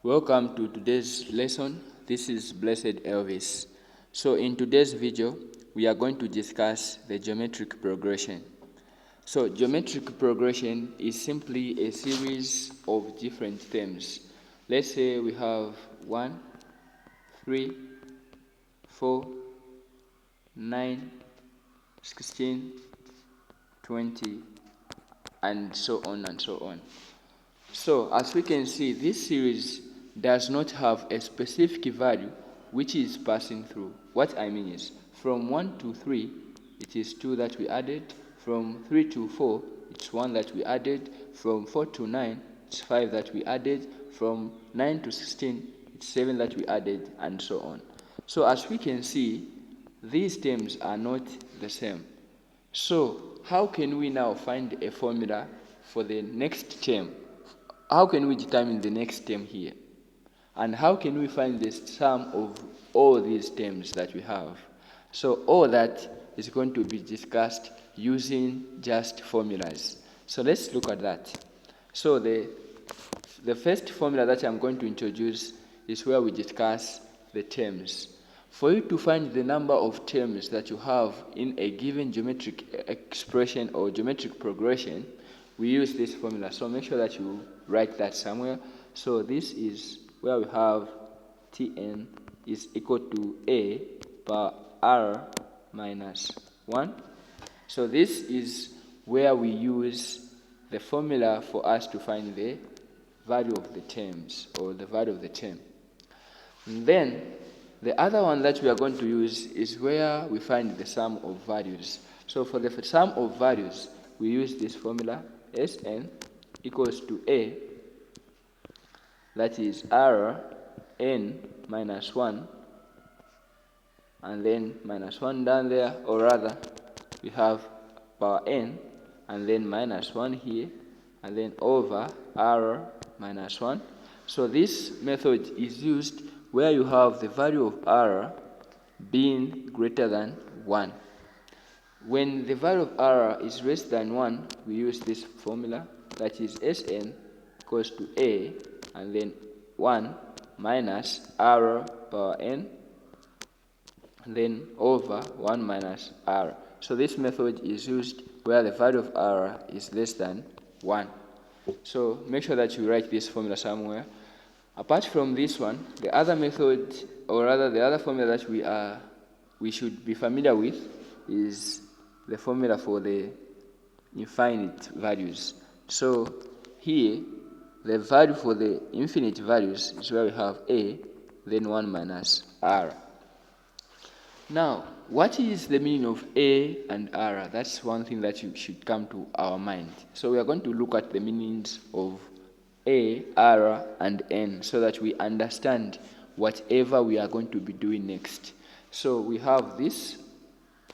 Welcome to today's lesson. This is Blessed Elvis. So in today's video, we are going to discuss the geometric progression. So geometric progression is simply a series of different terms. Let's say we have 1, 3, 4, 9, 16, 20, and so on and so on. So as we can see, this series does not have a specific value which is passing through. What I mean is, from 1 to 3, it is 2 that we added. From 3 to 4, it's 1 that we added. From 4 to 9, it's 5 that we added. From 9 to 16, it's 7 that we added, and so on. So as we can see, these terms are not the same. So how can we now find a formula for the next term? How can we determine the next term here? And how can we find the sum of all these terms that we have? So all that is going to be discussed using just formulas. So let's look at that. So the first formula that I'm going to introduce is where we discuss the terms. For you to find the number of terms that you have in a given geometric expression or geometric progression, we use this formula. So make sure that you write that somewhere. So this is where we have Tn is equal to A per R minus 1. So this is where we use the formula for us to find the value of the terms or the value of the term. And then the other one that we are going to use is where we find the sum of values. So for the sum of values, we use this formula Sn equals to A, that is R n minus 1, and then minus 1 down there, or rather we have power n and then minus 1 here, and then over R minus 1. So this method is used where you have the value of R being greater than 1. When the value of R is less than 1, we use this formula, that is Sn equals to A and then 1 minus R power n, and then over 1 minus R. So this method is used where the value of R is less than 1. So make sure that you write this formula somewhere. Apart from this one, the other method, or rather the other formula that we should be familiar with is the formula for the infinite values. So here, the value for the infinite values is where we have A, then 1 minus R. Now, what is the meaning of A and R? That's one thing that you should come to our mind. So we are going to look at the meanings of A, R, and N so that we understand whatever we are going to be doing next. So we have this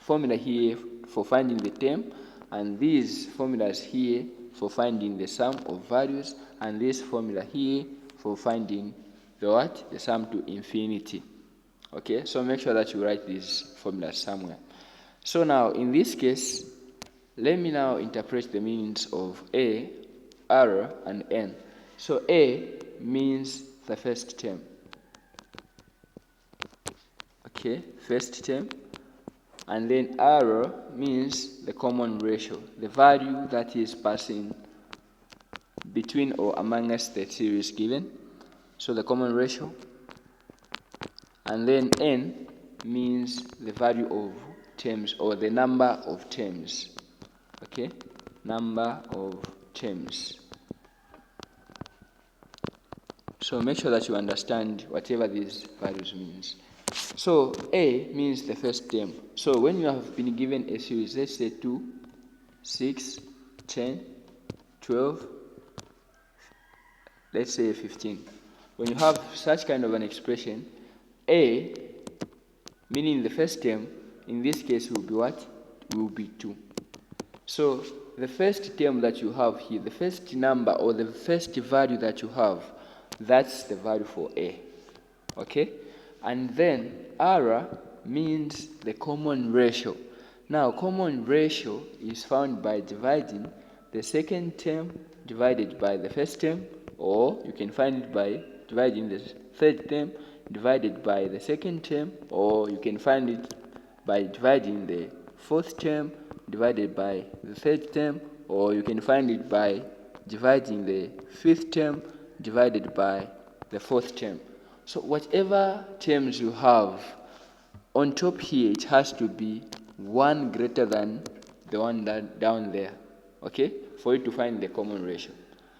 formula here for finding the term, and these formulas here for finding the sum of values, and this formula here for finding the what? The sum to infinity. Okay, so make sure that you write these formulas somewhere. So now, in this case, let me now interpret the meanings of A, R, and N. So A means the first term. Okay, first term. And then R means the common ratio, the value that is passing between or among us the series given. So the common ratio. And then N means the value of terms or the number of terms. Okay, number of terms. So make sure that you understand whatever these values means. So A means the first term. So when you have been given a series, let's say 2, 6, 10, 12, let's say 15. When you have such kind of an expression, A, meaning the first term, in this case will be what? Will be 2. So the first term that you have here, the first number or the first value that you have, that's the value for A. Okay? And then R means the common ratio. Now, common ratio is found by dividing the second term divided by the first term, or you can find it by dividing the third term divided by the second term, or you can find it by dividing the fourth term divided by the third term, or you can find it by dividing the fifth term divided by the fourth term. So whatever terms you have, on top here it has to be 1 greater than the one down there, okay, for you to find the common ratio.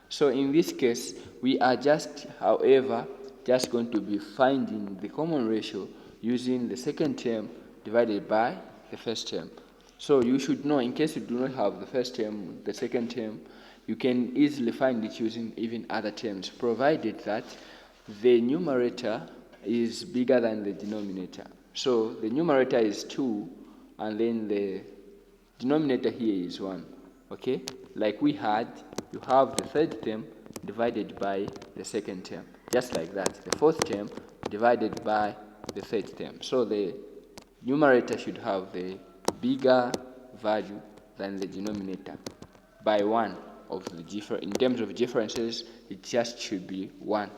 So in this case, we are just going to be finding the common ratio using the second term divided by the first term. So you should know, in case you do not have the first term, the second term, you can easily find it using even other terms, provided that the numerator is bigger than the denominator. So the numerator is 2, and then the denominator here is 1. Okay? Like we had, you have the third term divided by the second term. Just like that. The fourth term divided by the third term. So the numerator should have the bigger value than the denominator by 1 of the in terms of differences, it just should be 1.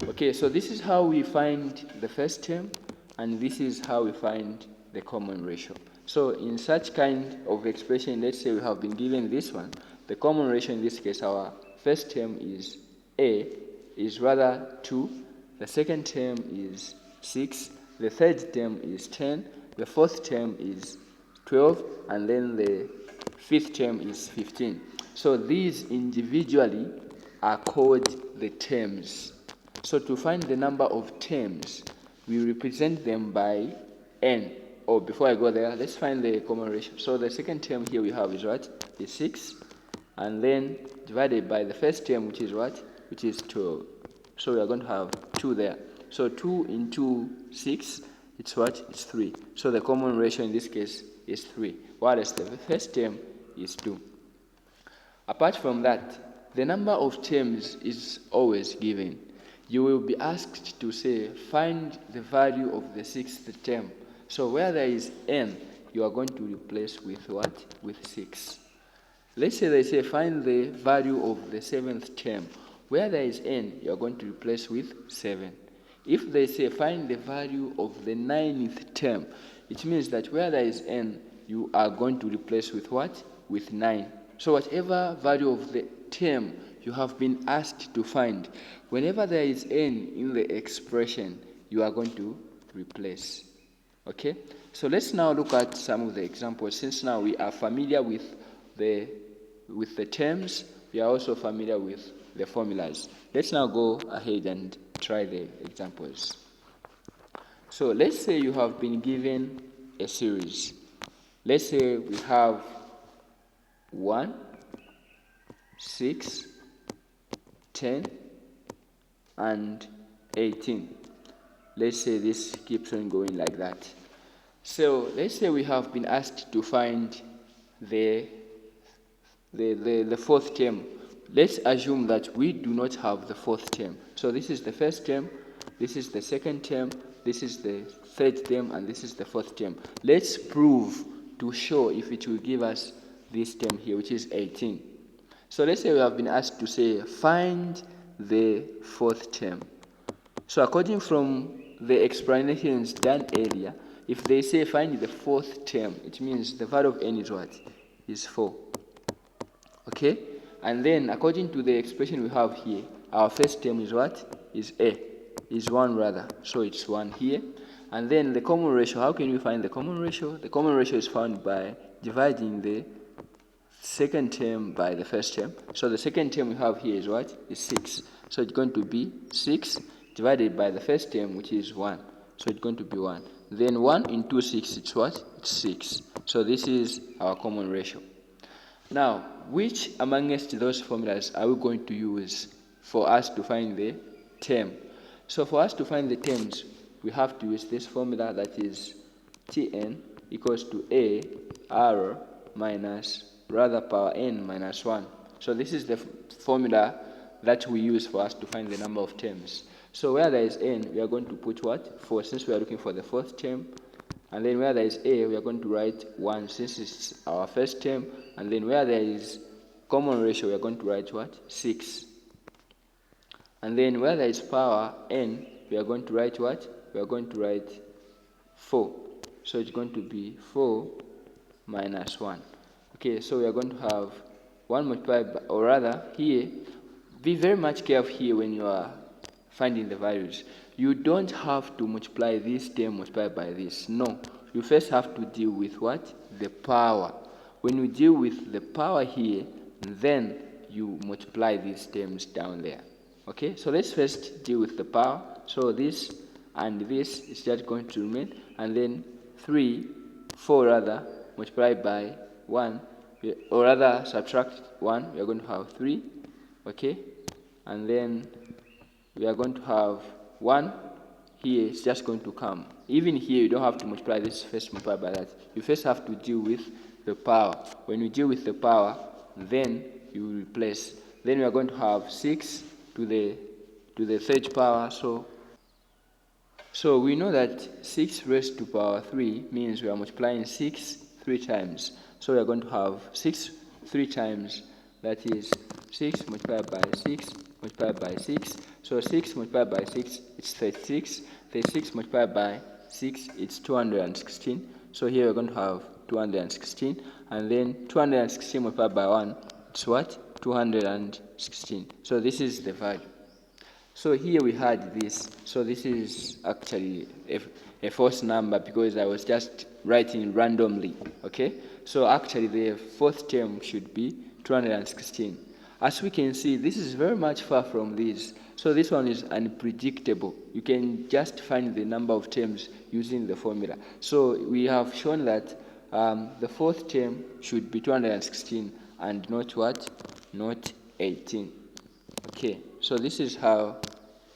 Okay, so this is how we find the first term, and this is how we find the common ratio. So in such kind of expression, let's say we have been given this one, the common ratio in this case, our first term is A, is rather 2, the second term is 6, the third term is 10, the fourth term is 12, and then the fifth term is 15. So these individually are called the terms. So to find the number of terms, we represent them by n. Oh, before I go there, let's find the common ratio. So the second term here we have is what? Is 6. And then divided by the first term, which is what? Which is 12. So we are going to have 2 there. So 2 into 6, it's what? It's 3. So the common ratio in this case is 3. Whereas the first term is 2. Apart from that, the number of terms is always given. You will be asked to say, find the value of the sixth term. So where there is n, you are going to replace with what? With 6. Let's say they say, find the value of the seventh term. Where there is n, you are going to replace with 7. If they say, find the value of the ninth term, it means that where there is n, you are going to replace with what? With 9. So whatever value of the term you have been asked to find, whenever there is n in the expression, you are going to replace. Okay? So let's now look at some of the examples. Since now we are familiar with the terms, we are also familiar with the formulas. Let's now go ahead and try the examples. So let's say you have been given a series. Let's say we have 1, 6, 10, and 18. Let's say this keeps on going like that. So let's say we have been asked to find the fourth term. Let's assume that we do not have the fourth term. So this is the first term, this is the second term, this is the third term, and this is the fourth term. Let's prove to show if it will give us this term here, which is 18. So let's say we have been asked to say, find the fourth term. So according from the explanations done earlier, if they say find the fourth term, it means the value of n is what? Is 4. Okay? And then according to the expression we have here, our first term is what? Is a. Is 1 rather. So it's 1 here. And then the common ratio, how can we find the common ratio? The common ratio is found by dividing the second term by the first term. So the second term we have here is what? Is 6. So it's going to be 6 divided by the first term, which is 1. So it's going to be 1. Then 1 into 6, it's what? It's 6. So this is our common ratio. Now, which amongst those formulas are we going to use for us to find the term? So for us to find the terms, we have to use this formula, that is Tn equals to A R minus rather power n minus 1. So this is the formula that we use for us to find the number of terms. So where there is n, we are going to put what? 4, since we are looking for the fourth term. And then where there is a, we are going to write 1, since it's our first term. And then where there is common ratio, we are going to write what? 6. And then where there is power n, we are going to write what? We are going to write 4. So it's going to be 4 minus 1. Okay, so we are going to have 1 multiplied by, or rather here, be very much careful here when you are finding the values. You don't have to multiply this term multiplied by this. No, you first have to deal with what? The power. When you deal with the power here, then you multiply these terms down there. Okay, so let's first deal with the power. So this and this is just going to remain, and then 4 rather, multiplied by 1, or rather subtract 1, we are going to have 3, okay, and then we are going to have 1 here. It's just going to come. Even here, you don't have to multiply this first multiplied by that. You first have to deal with the power. When you deal with the power, then you replace. Then we are going to have 6 to the third power. So we know that 6 raised to power 3 means we are multiplying 6 3 times. So we are going to have 6 3 times. That is 6 multiplied by 6 multiplied by 6. So 6 multiplied by 6, it's 36. 36 multiplied by 6, it's 216. So here we're going to have 216. And then 216 multiplied by 1, it's what? 216. So this is the value. So here we had this. So this is actually a false number because I was just writing randomly. Okay? So actually the fourth term should be 216. As we can see, this is very much far from this. So this one is unpredictable. You can just find the number of terms using the formula. So we have shown that the fourth term should be 216 and not what? Not 18. Okay, so this is how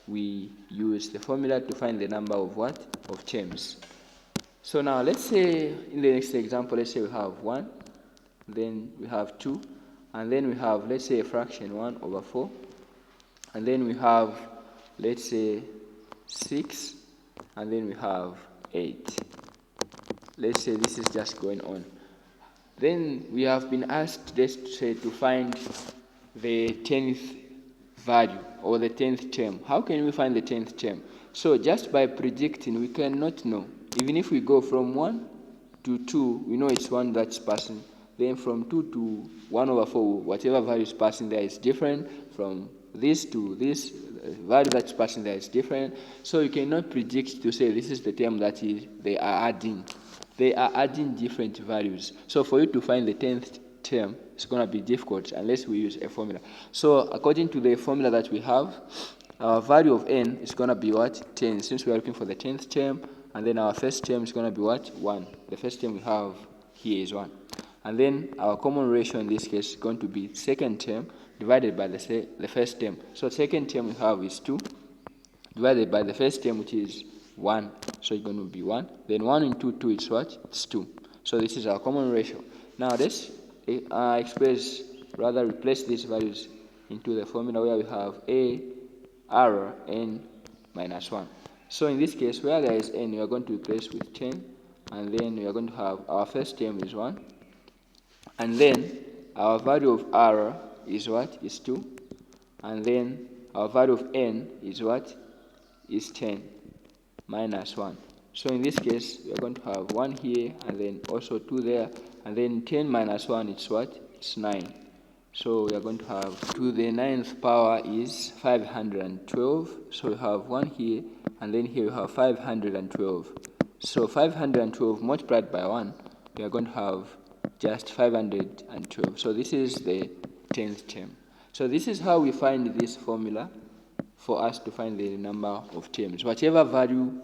we use the formula to find the number of what? Of terms. So now let's say in the next example, let's say we have 1, then we have 2, and then we have, let's say, a fraction 1 over 4, and then we have, let's say, 6, and then we have 8. Let's say this is just going on. Then we have been asked, let's say, to find the 10th value or the 10th term. How can we find the 10th term? So just by predicting, we cannot know. Even if we go from 1 to 2, we know it's 1 that's passing. Then from 2 to 1 over 4, whatever value is passing there is different. From this to this, value that's passing there is different. So you cannot predict to say this is the term that they are adding. They are adding different values. So for you to find the 10th term, it's going to be difficult unless we use a formula. So according to the formula that we have, our value of n is going to be what? 10, since we are looking for the 10th term. And then our first term is going to be what? 1. The first term we have here is 1. And then our common ratio in this case is going to be second term divided by the first term. So second term we have is 2 divided by the first term, which is 1. So it's going to be 1. Then 1 into 2 is what? It's 2. So this is our common ratio. Now let's replace these values into the formula where we have a r n minus 1. So in this case, where there is n, we are going to replace with 10, and then we are going to have our first term is 1, and then our value of r is what? Is 2, and then our value of n is what? Is 10 minus 1. So in this case, we are going to have 1 here, and then also 2 there, and then 10 minus 1 is what? It's 9. So we are going to have 2 to the 9th power is 512. So we have 1 here, and then here we have 512. So 512 multiplied by 1, we are going to have just 512. So this is the 10th term. So this is how we find this formula for us to find the number of terms. Whatever value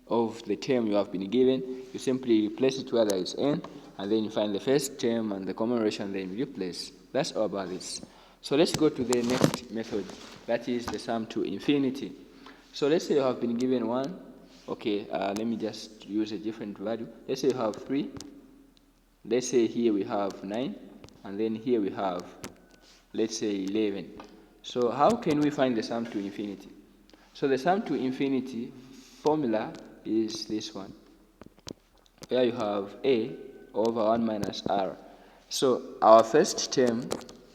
of the term you have been given, you simply replace it where there is n, and then you find the first term and the common ratio, and then you replace. That's all about this. So let's go to the next method, that is the sum to infinity. So let's say you have been given 1. Okay, let me just use a different value. Let's say you have 3. Let's say here we have 9, and then here we have, let's say, 11. So how can we find the sum to infinity? So the sum to infinity formula is this one, where you have a over 1 minus r. So our first term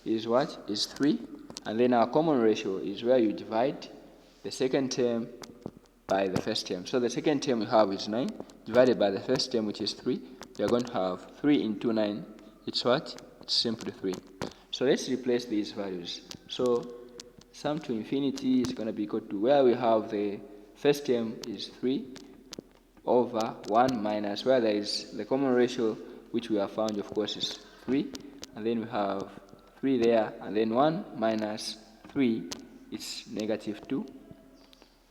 is what? Is 3, And then our common ratio is where you divide the second term by the first term. So the second term we have is 9 divided by the first term, which is 3. We are going to have 3 into 9. It's what? It's simply 3. So let's replace these values. So sum to infinity is going to be equal to, where we have the first term is 3 over 1 minus, where there is the common ratio which we have found, of course, is 3. And then we have 3 there, and then 1 minus 3 is negative 2.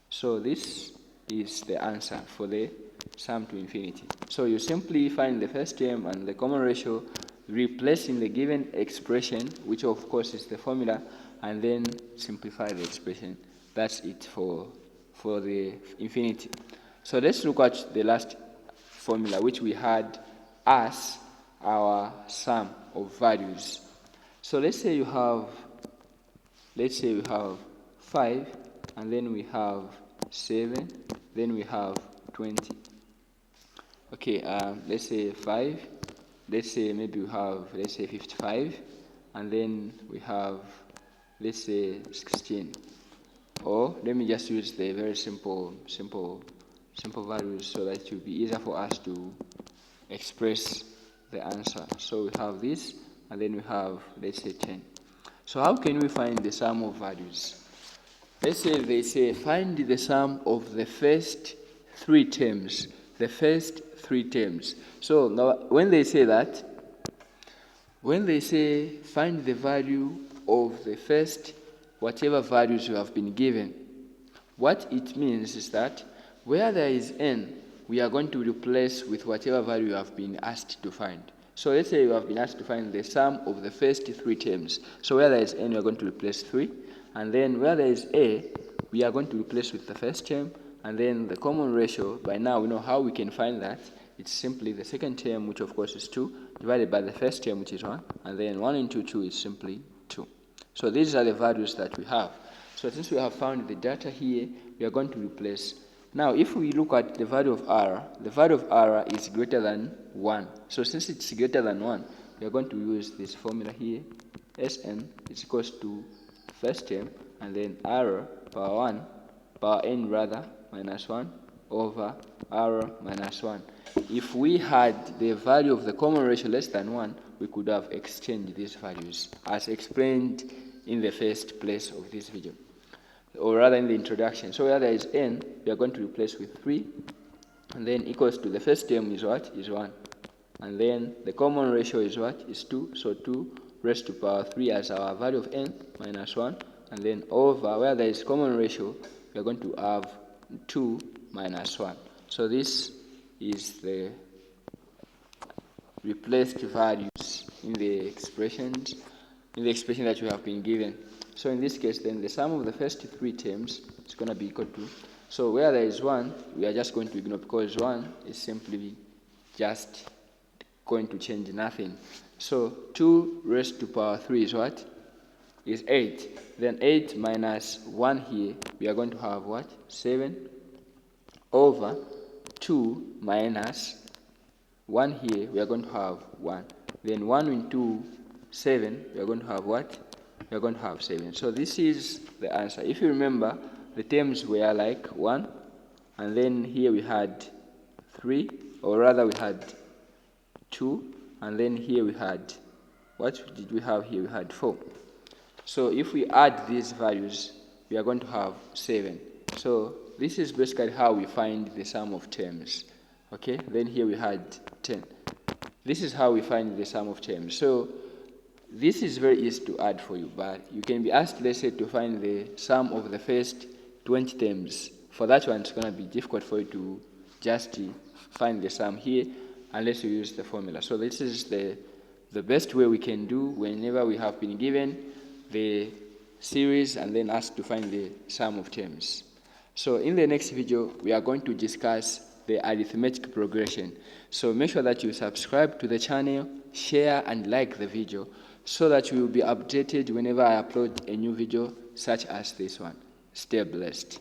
So this is the answer for the sum to infinity. So you simply find the first term and the common ratio, replace in the given expression, which of course is the formula, and then simplify the expression. That's it for the infinity. So let's look at the last formula, which we had as our sum of values. So let's say we have 5, and then we have 7, then we have 20. Okay, let's say 5, let's say maybe we have, let's say 55, and then we have, let's say 16. Or let me just use the very simple values so that it will be easier for us to express the answer. So we have this, and then we have, let's say 10. So how can we find the sum of values? Let's say they say find the sum of the first 3 terms. The first 3 terms. So now when they say that, when they say find the value of the first whatever values you have been given, what it means is that where there is n, we are going to replace with whatever value you have been asked to find. So let's say you have been asked to find the sum of the first 3 terms. So where there is n, we are going to replace 3. And then where there is a, we are going to replace with the first term. And then the common ratio, by now we know how we can find that. It's simply the second term, which of course is 2, divided by the first term, which is 1. And then 1 into 2 is simply 2. So these are the values that we have. So since we have found the data here, we are going to replace. Now, if we look at the value of r, the value of r is greater than 1. So since it's greater than 1, we are going to use this formula here. Sn is equals to first term, and then r power n rather, minus 1 over r minus 1. If we had the value of the common ratio less than 1, we could have exchanged these values as explained in the first place of this video, or rather in the introduction. So where there is n, we are going to replace with 3, and then equals to the first term is what? Is 1. And then the common ratio is what? Is 2. So 2 raised to power 3 as our value of n minus 1. And then over, where there is common ratio, we are going to have 2 minus 1. So this is the replaced values in the expression that you have been given. So in this case, then the sum of the first 3 terms is going to be equal to, so where there is 1, we are just going to ignore, because 1 is simply just going to change nothing. So 2 raised to power 3 is what? Is 8. Then 8 minus 1 here, we are going to have what? 7 over 2 minus 1 here, we are going to have 1. Then 1 into 7, we are going to have what? We are going to have 7. So this is the answer. If you remember, the terms were like 1, and then here we had 3, or rather we had 2, and then here we had, what did we have here? We had 4. So if we add these values, we are going to have 7. So this is basically how we find the sum of terms. Okay, then here we had 10. This is how we find the sum of terms. So this is very easy to add for you, but you can be asked, let's say, to find the sum of the first 20 terms. For that one, it's going to be difficult for you to just find the sum here unless you use the formula. So this is the best way we can do whenever we have been given the series and then asked to find the sum of terms. So in the next video, we are going to discuss the arithmetic progression. So make sure that you subscribe to the channel, share and like the video, so that you will be updated whenever I upload a new video such as this one. Stay blessed.